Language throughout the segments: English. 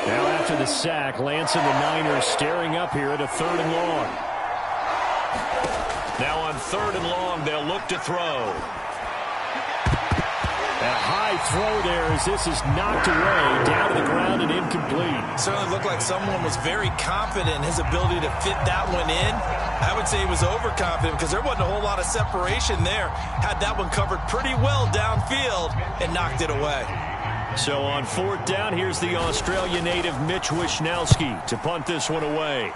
Now after the sack, Lance and the Niners staring up here at a 3rd and long. Now on 3rd and long, they'll look to throw. A high throw there as this is knocked away, down to the ground and incomplete. Certainly looked like someone was very confident in his ability to fit that one in. I would say he was overconfident because there wasn't a whole lot of separation there. Had that one covered pretty well downfield and knocked it away. So on 4th down, here's the Australia native Mitch Wishnowsky to punt this one away.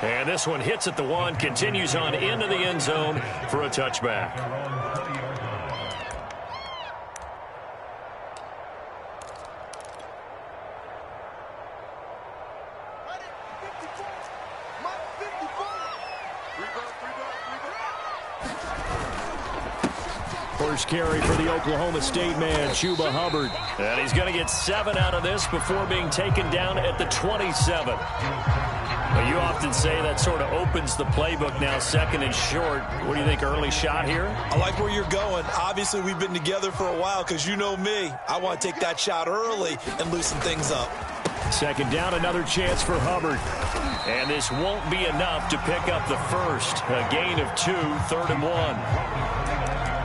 And this one hits at the 1, continues on into the end zone for a touchback. First carry for the Oklahoma State man, Chuba Hubbard. And he's going to get 7 out of this before being taken down at the 27. Well, you often say that sort of opens the playbook now, 2nd and short. What do you think, early shot here? I like where you're going. Obviously, we've been together for a while because you know me. I want to take that shot early and loosen things up. 2nd down, another chance for Hubbard. And this won't be enough to pick up the first. A gain of 2, 3rd and 1.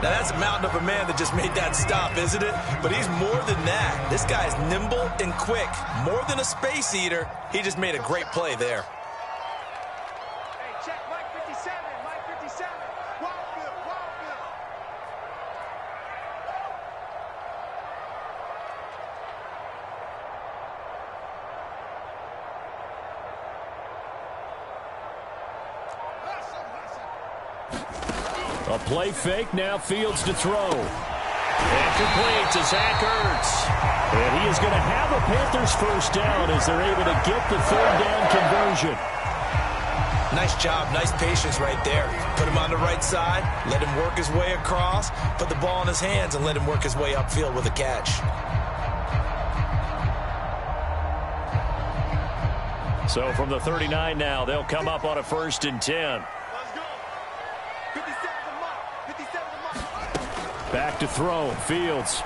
Now, that's a mountain of a man that just made that stop, isn't it? But he's more than that. This guy's nimble and quick. More than a space eater, he just made a great play there. Hey, check Mike 57, Mike 57. Wildfield, Wildfield. A play fake, now Fields to throw. And complete to Zach Ertz. And he is going to have a Panthers first down as they're able to get the 3rd down conversion. Nice job, nice patience right there. Put him on the right side, let him work his way across, put the ball in his hands, and let him work his way upfield with a catch. So from the 39 now, they'll come up on a 1st and 10. Back to throw, Fields.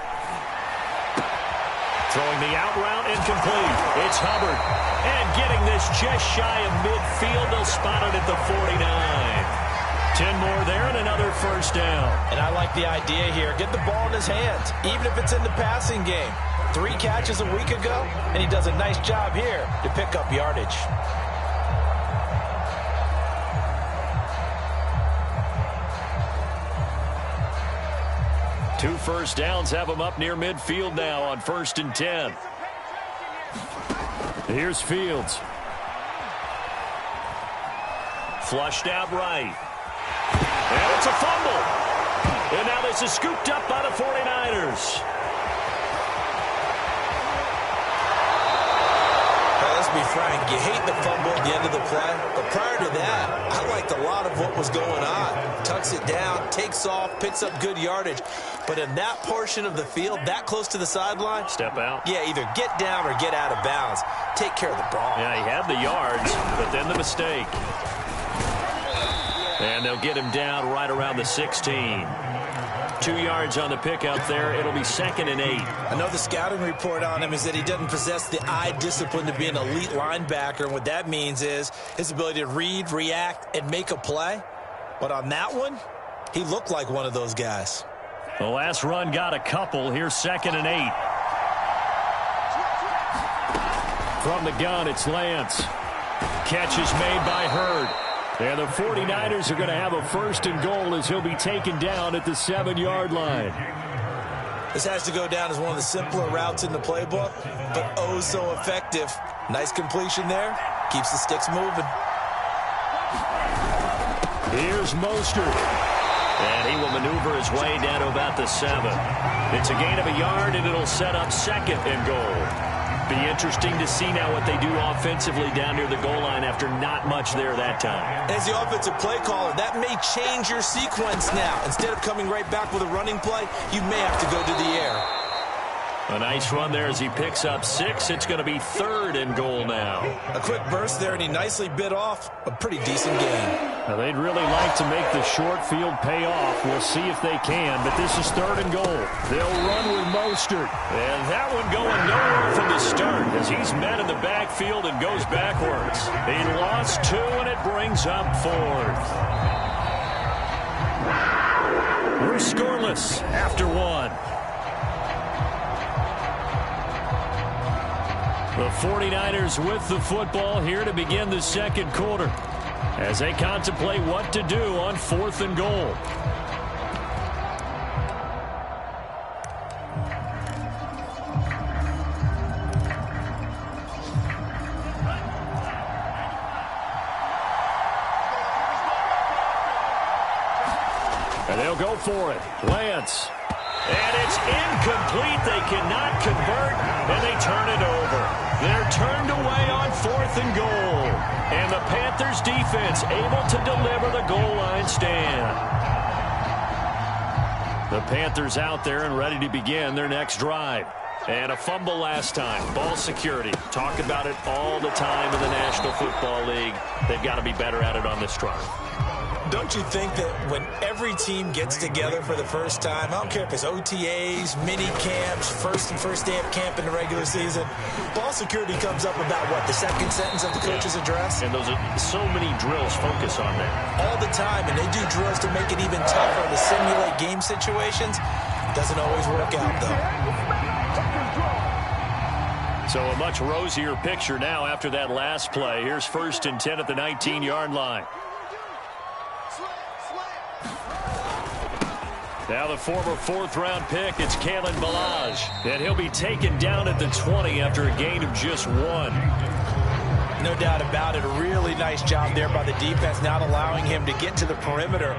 Throwing the out route, incomplete. It's Hubbard. And getting this just shy of midfield, they'll spot it at the 49. 10 more there and another first down. And I like the idea here. Get the ball in his hands, even if it's in the passing game. 3 catches a week ago, and he does a nice job here to pick up yardage. Two first downs have him up near midfield now on 1st and 10. Here's Fields. Flushed out right. And it's a fumble. And now this is scooped up by the 49ers. Let's be frank, you hate the fumble at the end of the play, but prior to that, I liked a lot of what was going on. Tucks it down, takes off, picks up good yardage. But in that portion of the field, that close to the sideline, step out. Yeah, either get down or get out of bounds. Take care of the ball. Yeah, he had the yards, but then the mistake. And they'll get him down right around the 16. 2 yards on the pickup there. It'll be 2nd and 8. I know the scouting report on him is that he doesn't possess the eye discipline to be an elite linebacker. And what that means is his ability to read, react, and make a play. But on that one, he looked like one of those guys. The last run got a couple. Here's 2nd and 8. From the gun, it's Lance. Catch is made by Hurd. And the 49ers are going to have a 1st and goal as he'll be taken down at the 7-yard line. This has to go down as one of the simpler routes in the playbook, but oh so effective. Nice completion there. Keeps the sticks moving. Here's Mostert. And he will maneuver his way down to about the 7. It's a gain of a yard, and it'll set up 2nd and goal. Be interesting to see now what they do offensively down near the goal line after not much there that time. As the offensive play caller, that may change your sequence now. Instead of coming right back with a running play, you may have to go to the air. A nice run there as he picks up 6. It's going to be 3rd and goal now. A quick burst there, and he nicely bit off a pretty decent gain. Now, they'd really like to make the short field pay off. We'll see if they can, but this is 3rd and goal. They'll run with Mostert. And that one going nowhere from the start as he's met in the backfield and goes backwards. He lost 2, and it brings up 4th. We're scoreless after 1. The 49ers with the football here to begin the second quarter as they contemplate what to do on 4th and goal. And they'll go for it. Lance. And it's incomplete. They cannot convert, and they turn it over. They're turned away on 4th and goal. And the Panthers defense able to deliver the goal line stand. The Panthers out there and ready to begin their next drive. And a fumble last time. Ball security. Talk about it all the time in the National Football League. They've got to be better at it on this drive. Don't you think that when every team gets together for the first time, I don't care if it's OTAs, mini camps, first day of camp in the regular season, ball security comes up about what, the second sentence of the coach's address? And those are so many drills focus on that. All the time, and they do drills to make it even tougher to simulate game situations. Doesn't always work out, though. So a much rosier picture now after that last play. Here's 1st and 10 at the 19-yard line. Now the former 4th-round pick, it's Kalen Ballage. And he'll be taken down at the 20 after a gain of just 1. No doubt about it. A really nice job there by the defense, not allowing him to get to the perimeter.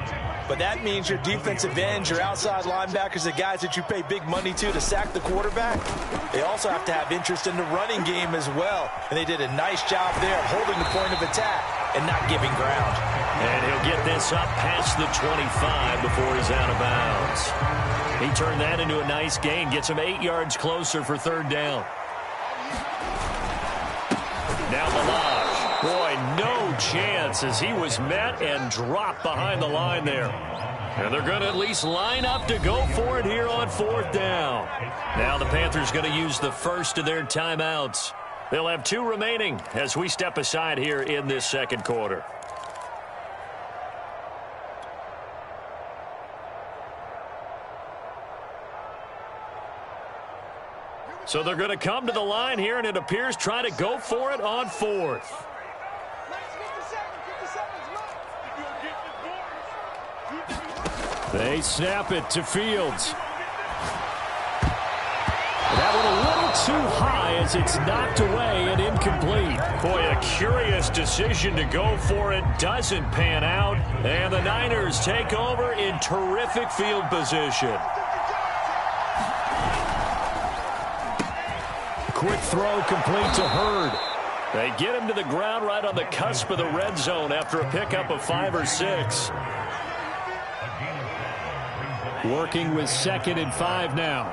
But that means your defensive ends, your outside linebackers, the guys that you pay big money to sack the quarterback, they also have to have interest in the running game as well. And they did a nice job there of holding the point of attack and not giving ground. And he'll get this up past the 25 before he's out of bounds. He turned that into a nice gain, gets him 8 yards closer for 3rd down. Now Ballage. Boy, no chance as he was met and dropped behind the line there. And they're going to at least line up to go for it here on 4th down. Now the Panthers going to use the first of their timeouts. They'll have 2 remaining as we step aside here in this second quarter. So they're going to come to the line here, and it appears try to go for it on 4th. They snap it to Fields. That one a little too high as it's knocked away and incomplete. Boy, a curious decision to go for it. Doesn't pan out. And the Niners take over in terrific field position. Quick throw complete to Hurd. They get him to the ground right on the cusp of the red zone after a pickup of 5 or 6. Working with 2nd and 5 now.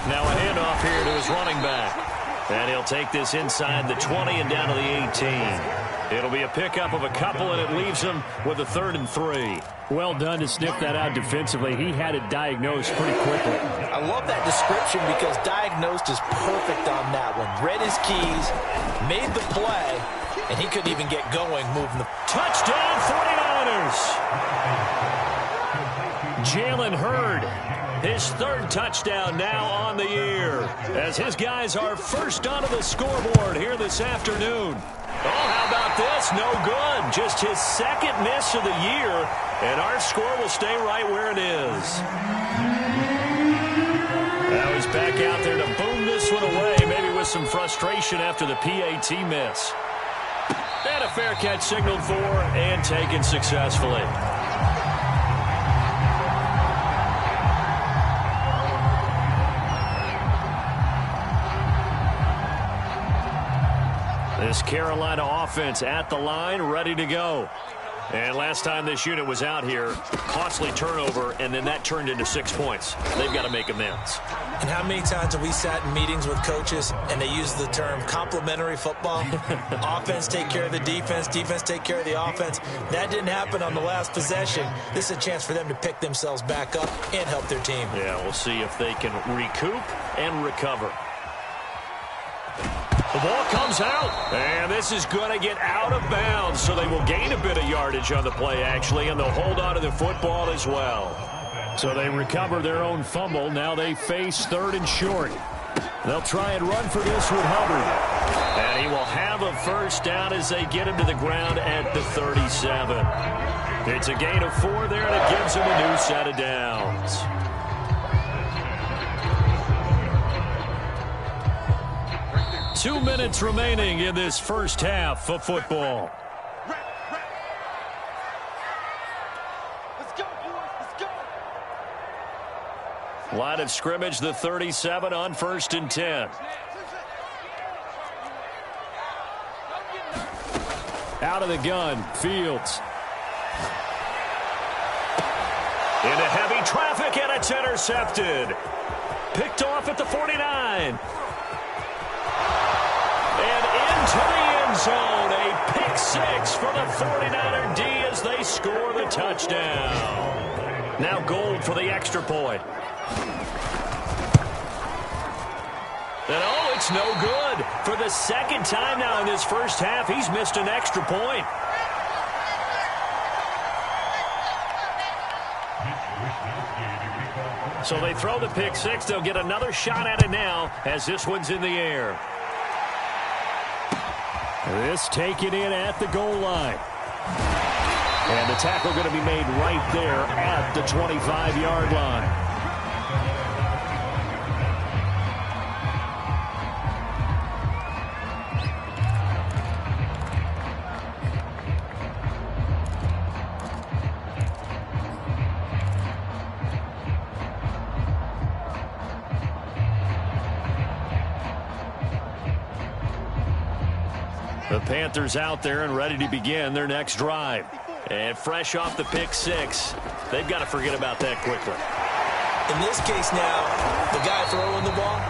Now a handoff here to his running back. And he'll take this inside the 20 and down to the 18. It'll be a pickup of a couple, and it leaves him with a 3rd and 3. Well done to sniff that out defensively. He had it diagnosed pretty quickly. I love that description because diagnosed is perfect on that one. Read his keys, made the play, and he couldn't even get going moving the... Touchdown 49ers! Jalen Hurd, his 3rd touchdown now on the year, as his guys are first onto the scoreboard here this afternoon. Oh, how about this? No good. Just his 2nd miss of the year, and our score will stay right where it is. Now he's back out there to boom this one away, maybe with some frustration after the PAT miss. And a fair catch signaled for and taken successfully. This Carolina offense at the line, ready to go. And last time this unit was out here, costly turnover, and then that turned into 6 points. They've got to make amends. And how many times have we sat in meetings with coaches and they use the term complementary football? Offense take care of the defense, defense take care of the offense. That didn't happen on the last possession. This is a chance for them to pick themselves back up and help their team. Yeah, we'll see if they can recoup and recover. The ball comes out, and this is going to get out of bounds, so they will gain a bit of yardage on the play, actually, and they'll hold on to the football as well. So they recover their own fumble. Now they face 3rd and short. They'll try and run for this with Hubbard. And he will have a first down as they get him to the ground at the 37. It's a gain of 4 there, and it gives him a new set of downs. Two minutes remaining in this first half of football. Let's go, boys. Let's go. Line of scrimmage, the 37 on 1st and 10. Out of the gun, Fields. Into heavy traffic, and it's intercepted. Picked off at the 49. And into the end zone, a pick 6 for the 49er D as they score the touchdown. Now Gold for the extra point. And oh, it's no good. For the second time now in this first half, he's missed an extra point. So they throw the pick 6. They'll get another shot at it now as this one's in the air. This taken in at the goal line. And the tackle going to be made right there at the 25-yard line. The Panthers out there and ready to begin their next drive. And fresh off the pick 6, they've got to forget about that quickly. In this case now, the guy throwing the ball,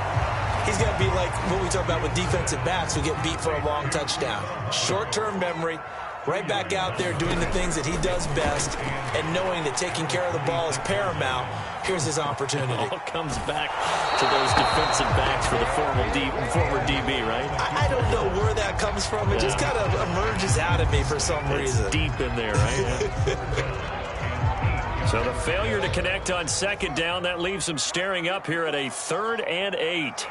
he's got to be like what we talk about with defensive backs who get beat for a long touchdown. Short-term memory, right back out there doing the things that he does best, and knowing that taking care of the ball is paramount. Here's his opportunity. It all comes back to those defensive backs for the former DB, right? I don't know where that comes from. It just kind of emerges out of me for some reason. It's deep in there, right? So the failure to connect on 2nd down, that leaves them staring up here at a 3rd and 8.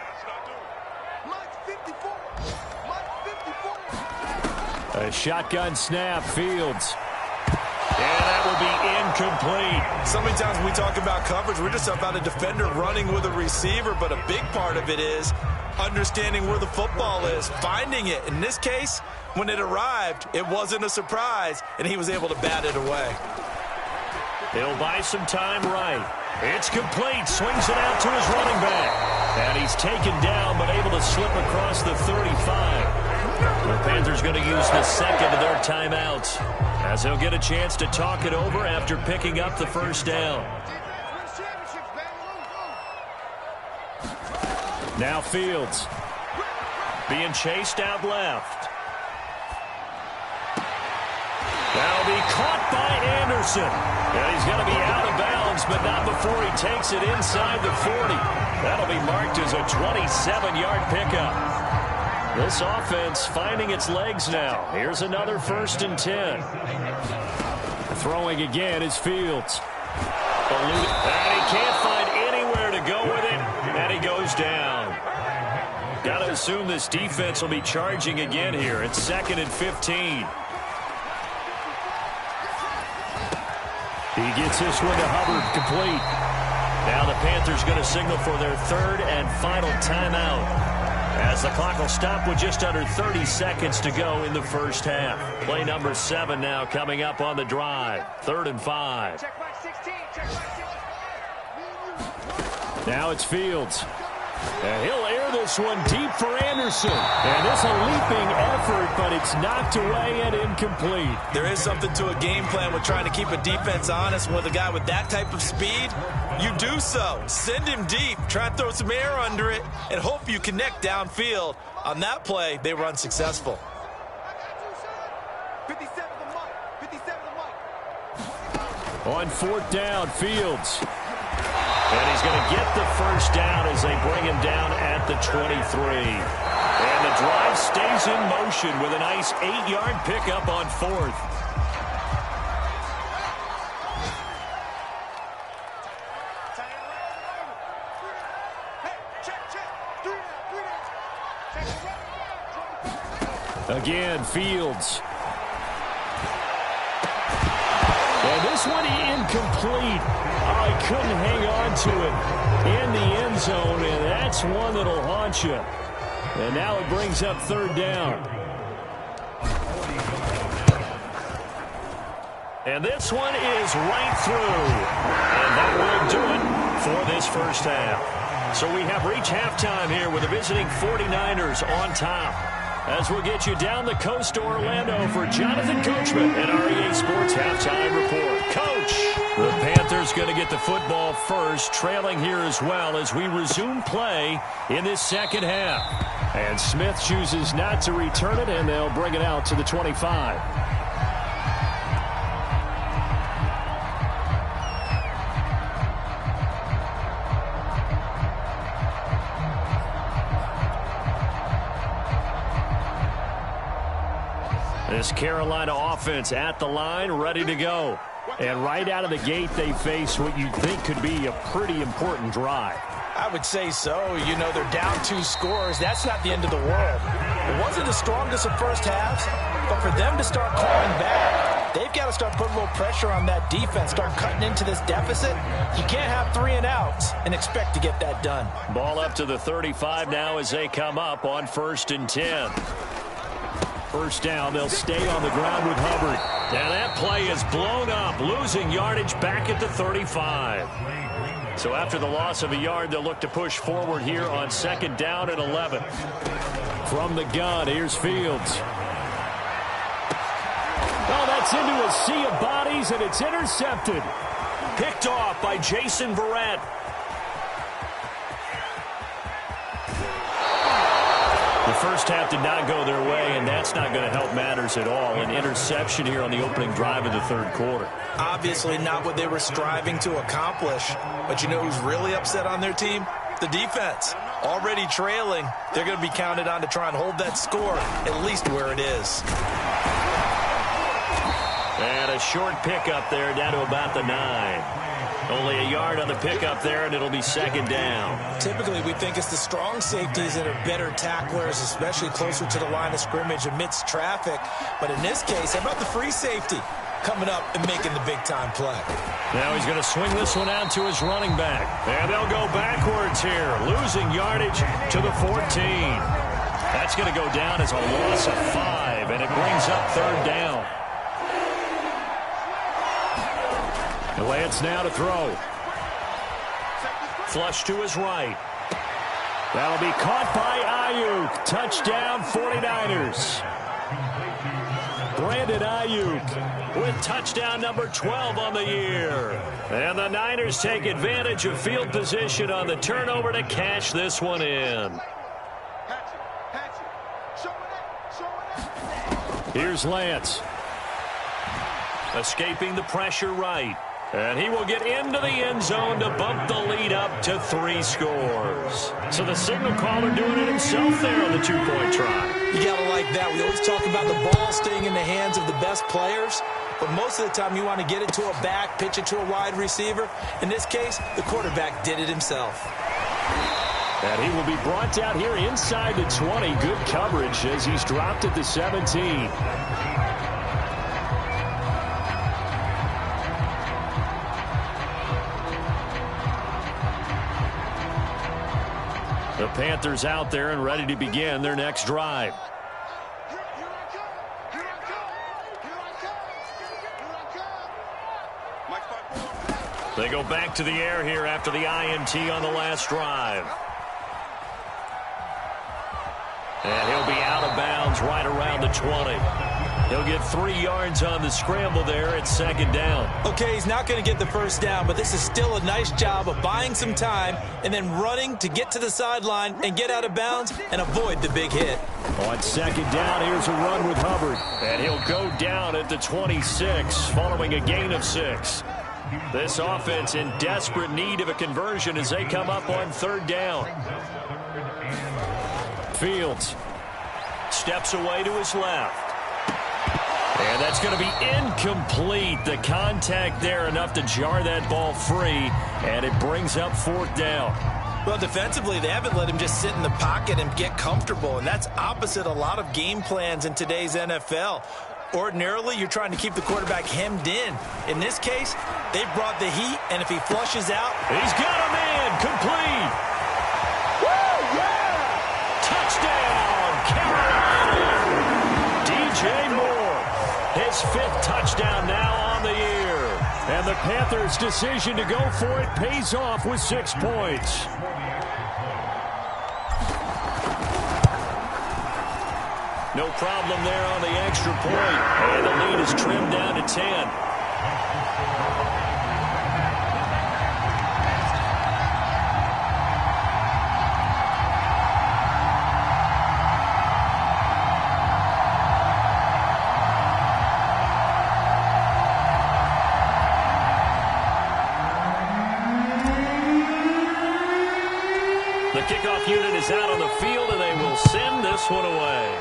A shotgun snap, Fields. And that will be incomplete. So many times when we talk about coverage, we're just about a defender running with a receiver, but a big part of it is understanding where the football is, finding it. In this case, when it arrived, it wasn't a surprise, and he was able to bat it away. He'll buy some time right. It's complete. Swings it out to his running back. And he's taken down, but able to slip across the 35. The Panthers going to use the second of their timeouts, as they'll get a chance to talk it over after picking up the first down. Now Fields being chased out left. That'll be caught by Anderson. And he's going to be out of bounds, but not before he takes it inside the 40. That'll be marked as a 27-yard pickup. This offense finding its legs now. Here's another 1st and 10. Throwing again is Fields. And he can't find anywhere to go with it, and he goes down. Got to assume this defense will be charging again here. It's 2nd and 15. He gets this one to Hubbard, complete. Now the Panthers going to signal for their 3rd and final timeout, as the clock will stop with just under 30 seconds to go in the first half. Play number 7 now coming up on the drive. 3rd and 5. Check back 16. Check back 16. Now it's Fields. And he'll air this one deep for Anderson. And it's a leaping effort, but it's knocked away and incomplete. There is something to a game plan with trying to keep a defense honest. With a guy with that type of speed, you do so. Send him deep, try and throw some air under it, and hope you connect downfield. On that play, they were unsuccessful. 57 to Mike. 57 to Mike. On fourth down, Fields. And he's going to get the first down as they bring him down at the 23. And the drive stays in motion with a nice 8-yard pickup on fourth. Again, Fields. And this one incomplete. Oh, he couldn't hang on to it in the end zone, and that's one that'll haunt you. And now it brings up third down. And this one is right through. And that will do it for this first half. So we have reached halftime here with the visiting 49ers on top. As we'll get you down the coast to Orlando for Jonathan Coachman and our EA Sports Halftime Report. Coach, the Panthers going to get the football first, trailing here as well as we resume play in this second half. And Smith chooses not to return it, and they'll bring it out to the 25. This Carolina offense at the line, ready to go. And right out of the gate, they face what you'd think could be a pretty important drive. I would say so. You know, they're down 2 scores. That's not the end of the world. It wasn't the strongest of first halves, but for them to start clawing back, they've got to start putting a little pressure on that defense, start cutting into this deficit. You can't have 3 and outs and expect to get that done. Ball up to the 35 now as they come up on 1st and 10. First down, they'll stay on the ground with Hubbard. Now that play is blown up, losing yardage back at the 35. So after the loss of a yard, they'll look to push forward here on 2nd down and 11. From the gun, here's Fields. Oh, that's into a sea of bodies, and it's intercepted. Picked off by Jason Verrett. The first half did not go their way, and that's not going to help matters at all. An interception here on the opening drive of the third quarter. Obviously not what they were striving to accomplish. But you know who's really upset on their team? The defense. Already trailing, they're going to be counted on to try and hold that score at least where it is. And a short pickup there down to about the 9. Only a yard on the pickup there, and it'll be 2nd down. Typically, we think it's the strong safeties that are better tacklers, especially closer to the line of scrimmage amidst traffic. But in this case, how about the free safety coming up and making the big-time play? Now he's going to swing this one out to his running back. And they'll go backwards here, losing yardage to the 14. That's going to go down as a loss of 5, and it brings up 3rd down. Lance now to throw. Flush to his right. That'll be caught by Ayuk. Touchdown 49ers. Brandon Ayuk with touchdown number 12 on the year. And the Niners take advantage of field position on the turnover to cash this one in. Here's Lance. Escaping the pressure right. And he will get into the end zone to bump the lead up to 3 scores. So the signal caller doing it himself there on the 2-point try. You got to like that. We always talk about the ball staying in the hands of the best players. But most of the time you want to get it to a back, pitch it to a wide receiver. In this case, the quarterback did it himself. And he will be brought down here inside the 20. Good coverage as he's dropped at the 17. The Panthers out there and ready to begin their next drive. They go back to the air here after the INT on the last drive. And he'll be out of bounds right around the 20. He'll get 3 yards on the scramble there at second down. Okay, he's not going to get the first down, but this is still a nice job of buying some time and then running to get to the sideline and get out of bounds and avoid the big hit. On second down, here's a run with Hubbard. And he'll go down at the 26 following a gain of 6. This offense in desperate need of a conversion as they come up on third down. Fields steps away to his left. And that's going to be incomplete. The contact there enough to jar that ball free, and it brings up fourth down. Well, defensively, they haven't let him just sit in the pocket and get comfortable, and that's opposite a lot of game plans in today's NFL. Ordinarily, you're trying to keep the quarterback hemmed in. In this case, they brought the heat, and if he flushes out... He's got a man, complete. Woo, yeah! Touchdown, Carolina! DJ Moore. His 5th touchdown now on the year. And the Panthers' decision to go for it pays off with 6 points. No problem there on the extra point. And the lead is trimmed down to 10. The kickoff unit is out on the field, and they will send this one away.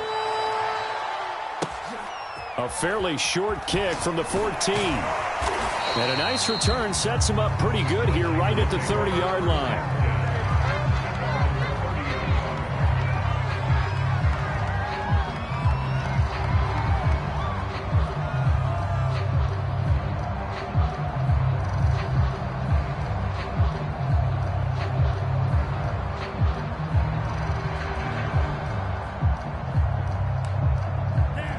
A fairly short kick from the 14. And a nice return sets him up pretty good here right at the 30-yard line.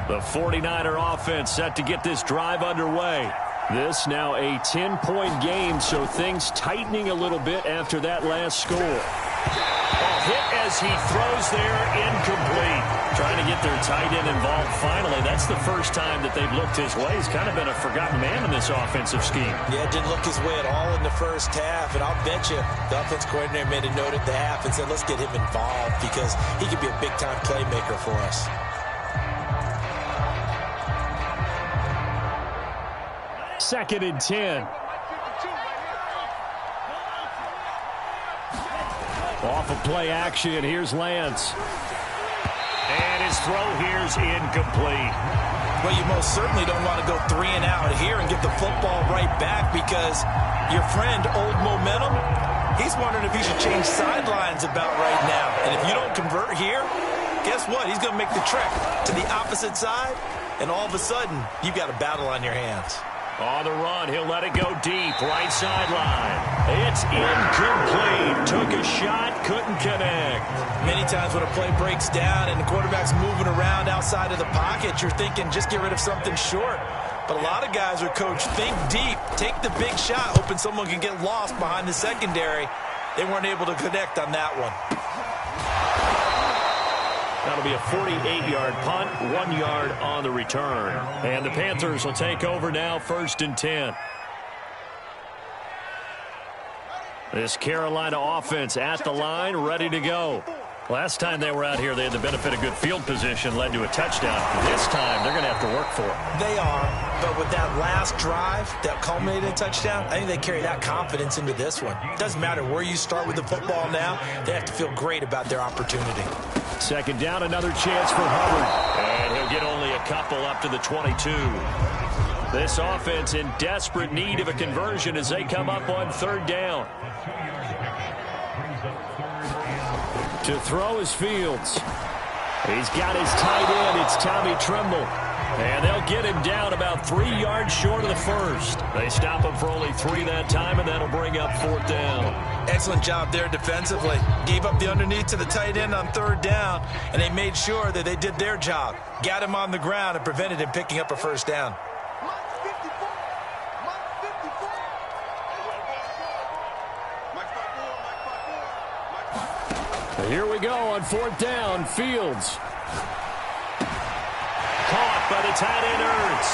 The 49er offense set to get this drive underway. This now a 10-point game, so things tightening a little bit after that last score. A hit as he throws there, incomplete. Trying to get their tight end involved finally. That's the first time that they've looked his way. He's kind of been a forgotten man in this offensive scheme. Yeah, didn't look his way at all in the first half, and I'll bet you the offense coordinator made a note at the half and said, let's get him involved because he could be a big-time playmaker for us. Second and 10. Off of play action, here's Lance. And his throw here's incomplete. Well, you most certainly don't want to go 3 and out here and get the football right back because your friend, Old Momentum, he's wondering if he should change sidelines about right now. And if you don't convert here, guess what? He's going to make the trek to the opposite side, and all of a sudden, you've got a battle on your hands. On the run, he'll let it go deep, right sideline. It's incomplete. Took a shot, couldn't connect. Many times when a play breaks down and the quarterback's moving around outside of the pocket, you're thinking just get rid of something short. But a lot of guys are coached, think deep, take the big shot, hoping someone can get lost behind the secondary. They weren't able to connect on that one. That'll be a 48-yard punt, 1 yard on the return. And the Panthers will take over now, 1st and 10. This Carolina offense at the line, ready to go. Last time they were out here, they had the benefit of good field position, led to a touchdown. This time, they're going to have to work for it. They are, but with that last drive that culminated in a touchdown, I think they carry that confidence into this one. It doesn't matter where you start with the football now, they have to feel great about their opportunity. Second down, another chance for Hubbard. And he'll get only a couple up to the 22. This offense in desperate need of a conversion as they come up on third down. To throw is Fields. He's got his tight end. It's Tommy Tremble. And they'll get him down about 3 yards short of the first. They stop him for only 3 that time, and that'll bring up fourth down. Excellent job there defensively. Gave up the underneath to the tight end on third down, and they made sure that they did their job. Got him on the ground and prevented him picking up a first down. Here we go on 4th down. Fields. Caught by the tight end Ertz.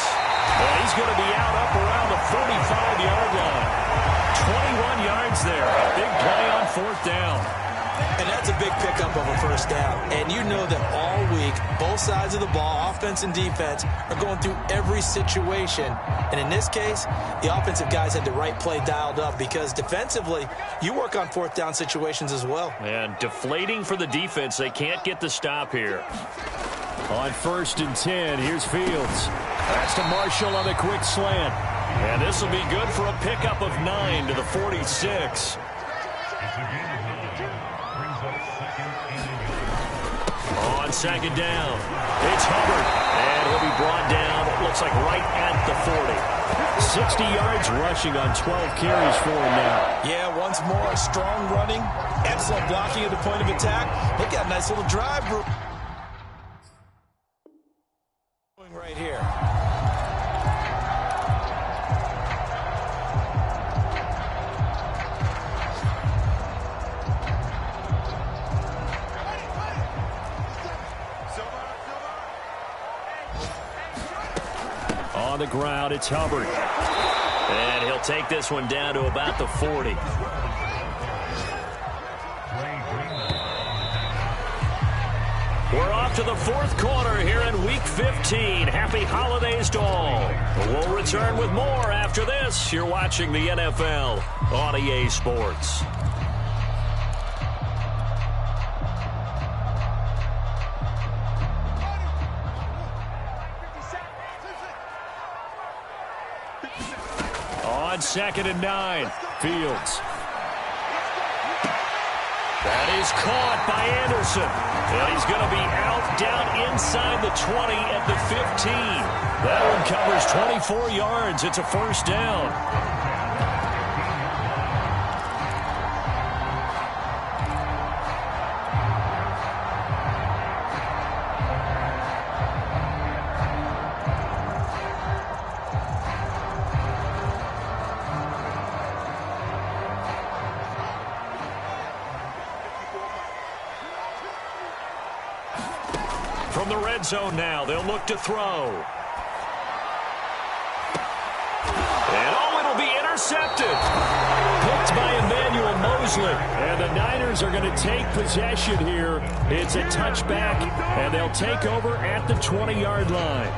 And he's going to be out up around the 45-yard line. 21 yards there. A big play on 4th down. And that's a big pickup of a first down. And you know that all week, both sides of the ball, offense and defense, are going through every situation. And in this case, the offensive guys had the right play dialed up because defensively, you work on 4th down situations as well. And deflating for the defense. They can't get the stop here. On 1st and 10, here's Fields. That's to Marshall on the quick slant. And this will be good for a pickup of 9 to the 46. On 2nd down, it's Hubbard, and he'll be brought down, it looks like right at the 40. 60 yards rushing on 12 carries for him now. Yeah, once more, strong running, excellent blocking at the point of attack. Look at a nice little drive. Right here. On the ground, it's Hubbard. And he'll take this one down to about the 40. We're off to the 4th quarter here in Week 15. Happy holidays to all. We'll return with more after this. You're watching the NFL on EA Sports. On 2nd and 9, Fields. That is caught by Anderson. And he's going to be out down inside the 20 at the 15. That one covers 24 yards. It's a first down. From the red zone now, they'll look to throw. And it'll be intercepted. Picked by Emmanuel Mosley. And the Niners are going to take possession here. It's a touchback, and they'll take over at the 20-yard line.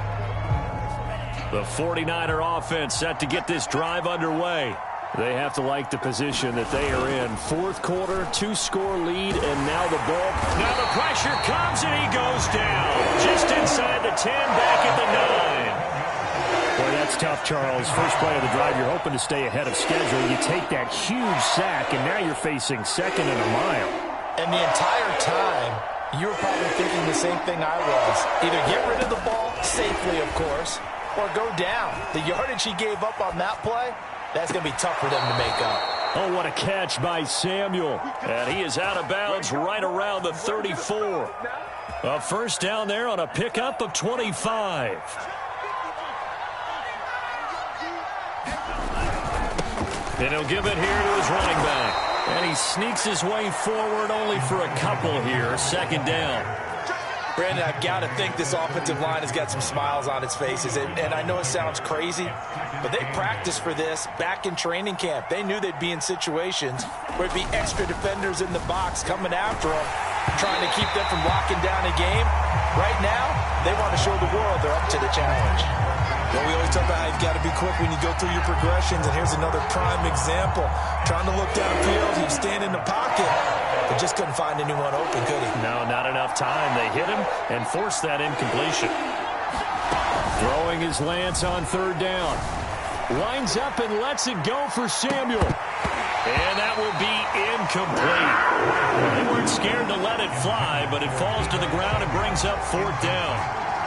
The 49er offense set to get this drive underway. They have to like the position that they are in. 4th quarter, 2-score lead, and now the ball. Now the pressure comes, and he goes down. Just inside the 10, back at the 9. Boy, that's tough, Charles. First play of the drive, you're hoping to stay ahead of schedule. You take that huge sack, and now you're facing 2nd and a mile. And the entire time, you were probably thinking the same thing I was. Either get rid of the ball, safely, of course, or go down. The yardage he gave up on that play, that's going to be tough for them to make up. Oh, what a catch by Samuel. And he is out of bounds right around the 34. A first down there on a pickup of 25. And he'll give it here to his running back. And he sneaks his way forward only for a couple here. 2nd down. Brandon, I've got to think this offensive line has got some smiles on its faces. And I know it sounds crazy, but they practiced for this back in training camp. They knew they'd be in situations where it'd be extra defenders in the box coming after them, trying to keep them from locking down a game. Right now, they want to show the world they're up to the challenge. Well, we always talk about how you've got to be quick when you go through your progressions, and here's another prime example. Trying to look downfield, he'd stand in the pocket, but just couldn't find anyone open, could he? No, not enough time. They hit him and forced that incompletion. Throwing his Lance on 3rd down. Lines up and lets it go for Samuel. And that will be incomplete. They weren't scared to let it fly, but it falls to the ground and brings up 4th down.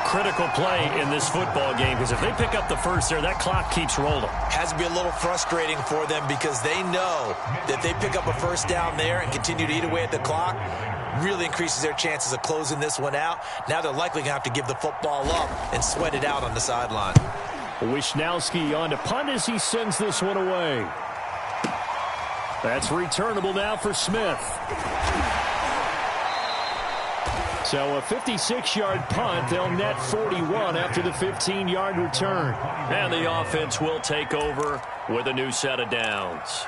Critical play in this football game, because if they pick up the first there, that clock keeps rolling. Has to be a little frustrating for them because they know that they pick up a first down there and continue to eat away at the clock, really increases their chances of closing this one out. Now they're likely going to have to give the football up and sweat it out on the sideline. Wisnowski on to punt as he sends this one away. That's returnable now for Smith. So a 56-yard punt. They'll net 41 after the 15-yard return. And the offense will take over with a new set of downs.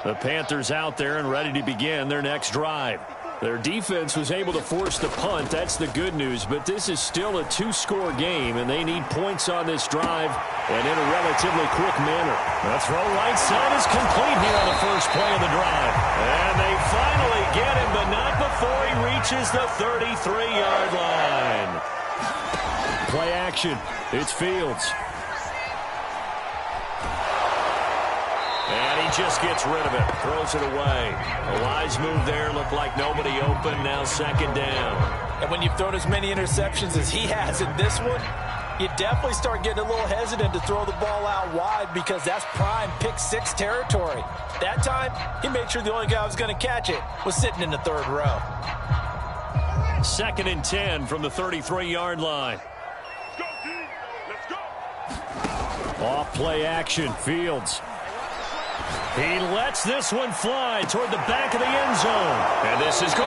The Panthers out there and ready to begin their next drive. Their defense was able to force the punt. That's the good news. But this is still a two-score game, and they need points on this drive and in a relatively quick manner. The throw right side is complete here on the first play of the drive. And they finally get him, but not before he reaches the 33-yard line. Play action. It's Fields. And he just gets rid of it, throws it away. A wise move there, looked like nobody open, now second down. And when you've thrown as many interceptions as he has in this one, you definitely start getting a little hesitant to throw the ball out wide because that's prime pick-six territory. That time, he made sure the only guy who was going to catch it was sitting in the third row. 2nd and 10 from the 33-yard line. Let's go. Off play action, Fields. He lets this one fly toward the back of the end zone. And this is picked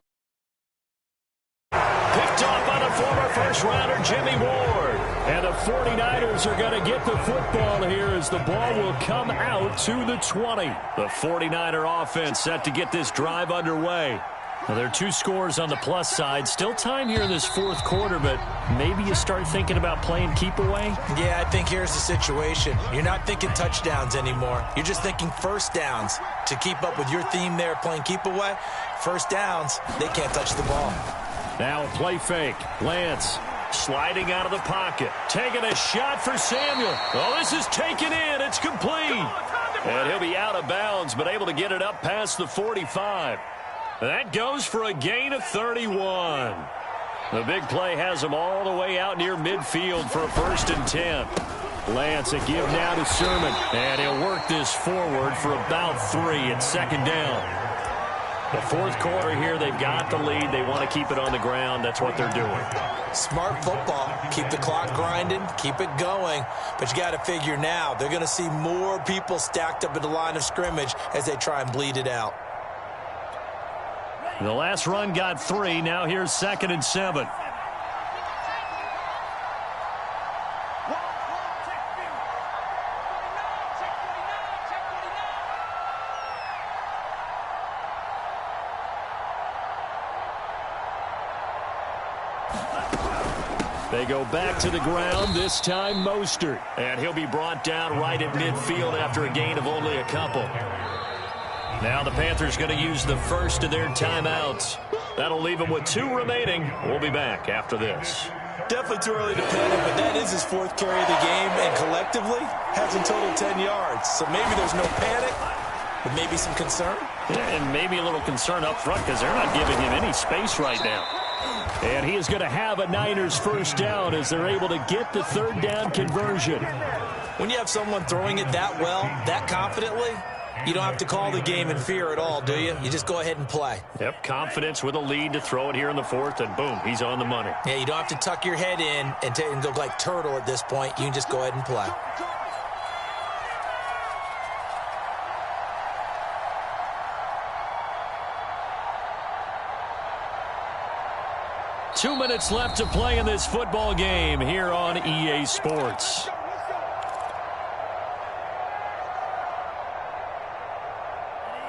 off by the former first-rounder Jimmy Ward. And the 49ers are going to get the football here as the ball will come out to the 20. The 49er offense set to get this drive underway. Now, there are 2 scores on the plus side. Still time here in this fourth quarter, but maybe you start thinking about playing keep away? Yeah, I think here's the situation. You're not thinking touchdowns anymore. You're just thinking first downs. To keep up with your theme there, playing keep away, first downs, they can't touch the ball. Now a play fake. Lance sliding out of the pocket. Taking a shot for Samuel. Oh, this is taken in. It's complete. And he'll be out of bounds, but able to get it up past the 45. That goes for a gain of 31. The big play has him all the way out near midfield for a 1st and 10. Lance a give now to Sermon. And he'll work this forward for about 3 at 2nd down. The fourth quarter here, they've got the lead. They want to keep it on the ground. That's what they're doing. Smart football. Keep the clock grinding. Keep it going. But you got to figure now, they're going to see more people stacked up at the line of scrimmage as they try and bleed it out. The last run got 3. Now here's 2nd and 7. They go back to the ground, this time Mostert. And he'll be brought down right at midfield after a gain of only a couple. Now the Panthers going to use the first of their timeouts. That'll leave them with 2 remaining. We'll be back after this. Definitely too early to panic, but that is his 4th carry of the game, and collectively has in total 10 yards. So maybe there's no panic, but maybe some concern. Yeah, and maybe a little concern up front because they're not giving him any space right now. And he is going to have a Niners first down as they're able to get the 3rd down conversion. When you have someone throwing it that well, that confidently, you don't have to call the game in fear at all, do you? You just go ahead and play. Yep, confidence with a lead to throw it here in the 4th, and boom, he's on the money. Yeah, you don't have to tuck your head in and go like turtle at this point. You can just go ahead and play. Two minutes left to play in this football game here on EA Sports.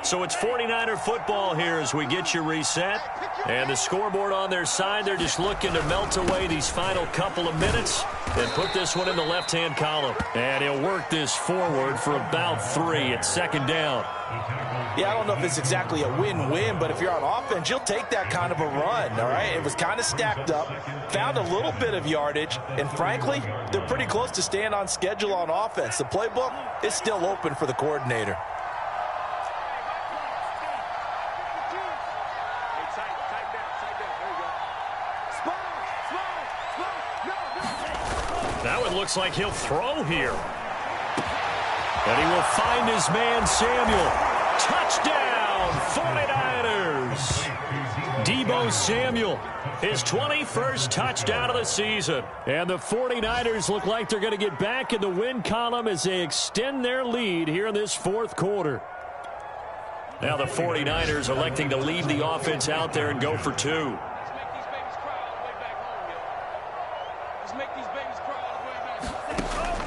So it's 49er football here as we get you reset. And the scoreboard on their side, they're just looking to melt away these final couple of minutes and put this one in the left-hand column. And he'll work this forward for about 3 at 2nd down. Yeah, I don't know if it's exactly a win-win, but if you're on offense, you'll take that kind of a run, all right? It was kind of stacked up, found a little bit of yardage, and frankly, they're pretty close to staying on schedule on offense. The playbook is still open for the coordinator. Now it looks like he'll throw here. And he will find his man, Samuel. Touchdown, 49ers. Deebo Deebo Samuel, his 21st touchdown of the season. And the 49ers look like they're going to get back in the win column as they extend their lead here in this fourth quarter. Now the 49ers electing to leave the offense out there and go for two.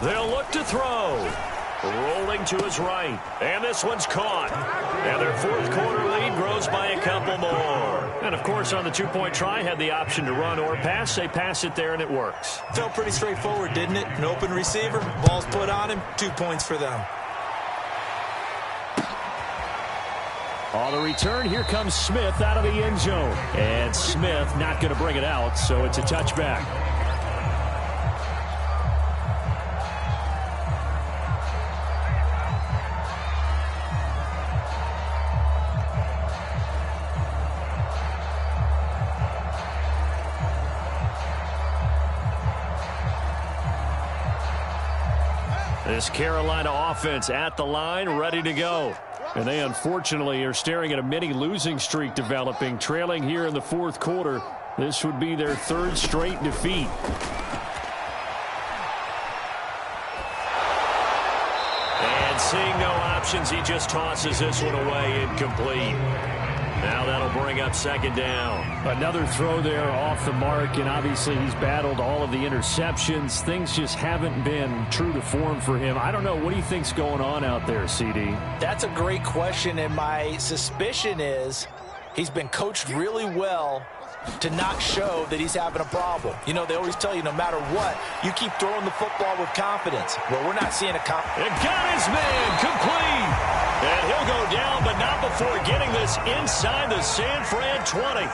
They'll look to throw. Rolling to his right. And this one's caught. And their fourth quarter lead grows by a couple more. And, of course, on the two-point try, had the option to run or pass. They pass it there, and it works. Felt pretty straightforward, didn't it? An open receiver, ball's put on him, 2 points for them. On the return, here comes Smith out of the end zone. And Smith not going to bring it out, so it's a touchback. This Carolina offense at the line, ready to go. And they unfortunately are staring at a mini losing streak developing, trailing here in the fourth quarter. This would be their third straight defeat. And seeing no options, he just tosses this one away, incomplete. Now that'll bring up second down. Another throw there off the mark, and obviously he's battled all of the interceptions. Things just haven't been true to form for him. I don't know. What do you think's going on out there, CD? That's a great question, and my suspicion is he's been coached really well to not show that he's having a problem. You know, they always tell you no matter what, you keep throwing the football with confidence. Well, we're not seeing a It got his man complete. And he'll go down, but not before getting this inside the San Fran 20.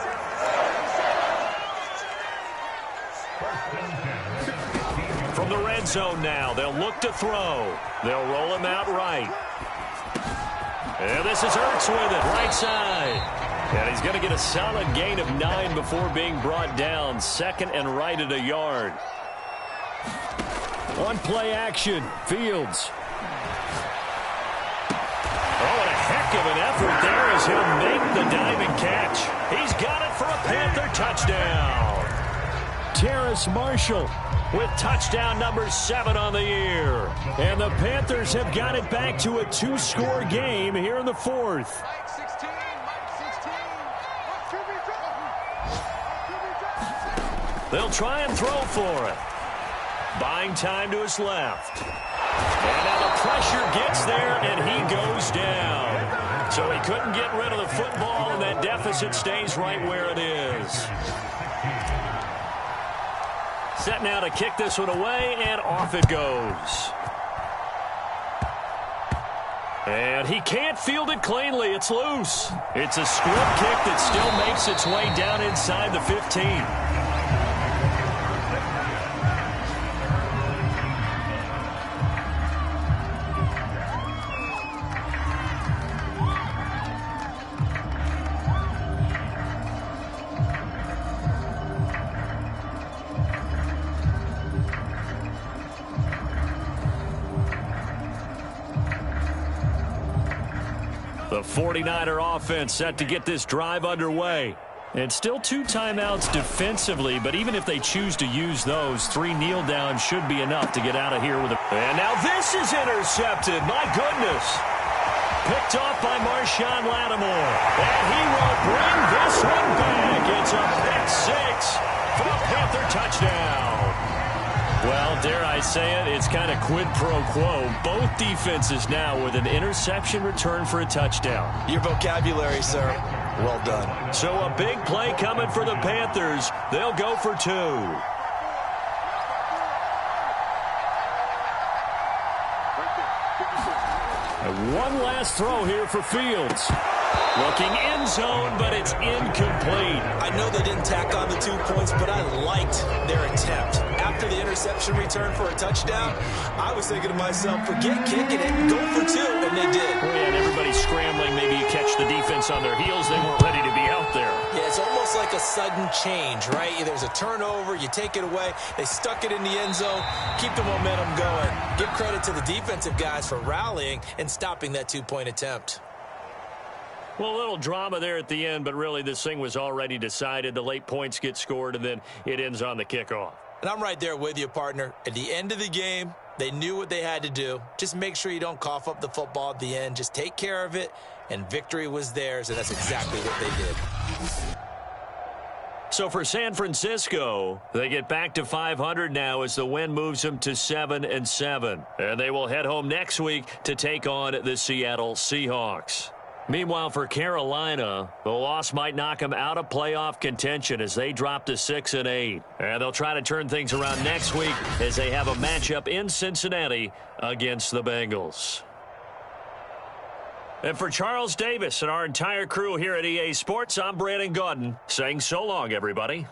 From the red zone now, they'll look to throw. They'll roll him out right. And this is Ertz with it, right side. And he's going to get a solid gain of 9 before being brought down. Second and right at a yard. On play action, Fields. Oh, and a heck of an effort there as he'll make the diving catch. He's got it for a Panther touchdown. Terrace Marshall with touchdown number 7 on the year. And the Panthers have got it back to a 2-score game here in the fourth. They'll try and throw for it. Buying time to his left. And now the pressure gets there, and he goes down. So he couldn't get rid of the football, and that deficit stays right where it is. Set now to kick this one away, and off it goes. And he can't field it cleanly. It's loose. It's a squib kick that still makes its way down inside the 15. The 49er offense set to get this drive underway. And still 2 timeouts defensively, but even if they choose to use those, 3 kneel downs should be enough to get out of here with a... And now this is intercepted. My goodness. Picked off by Marshawn Lattimore. And he will bring this one back. It's a pick 6 for a Panther touchdown. Well, dare I say it, it's kind of quid pro quo. Both defenses now with an interception return for a touchdown. Your vocabulary, sir. Well done. So a big play coming for the Panthers. They'll go for 2. And one last throw here for Fields. Looking end zone, but it's incomplete. I know they didn't tack on the 2 points, but I liked their attempt. After the interception return for a touchdown, I was thinking to myself, forget kicking it, go for 2, and they did. Well, yeah, and everybody's scrambling. Maybe you catch the defense on their heels. They weren't ready to be out there. Yeah, it's almost like a sudden change, right? There's a turnover, you take it away, they stuck it in the end zone, keep the momentum going. Give credit to the defensive guys for rallying and stopping that 2-point attempt. Well, a little drama there at the end, but really this thing was already decided. The late points get scored, and then it ends on the kickoff. And I'm right there with you, partner. At the end of the game, they knew what they had to do. Just make sure you don't cough up the football at the end. Just take care of it, and victory was theirs, and that's exactly what they did. So for San Francisco, they get back to 500 now as the win moves them to 7-7. And they will head home next week to take on the Seattle Seahawks. Meanwhile, for Carolina, the loss might knock them out of playoff contention as they drop to 6-8. And they'll try to turn things around next week as they have a matchup in Cincinnati against the Bengals. And for Charles Davis and our entire crew here at EA Sports, I'm Brandon Gaudin saying so long, everybody.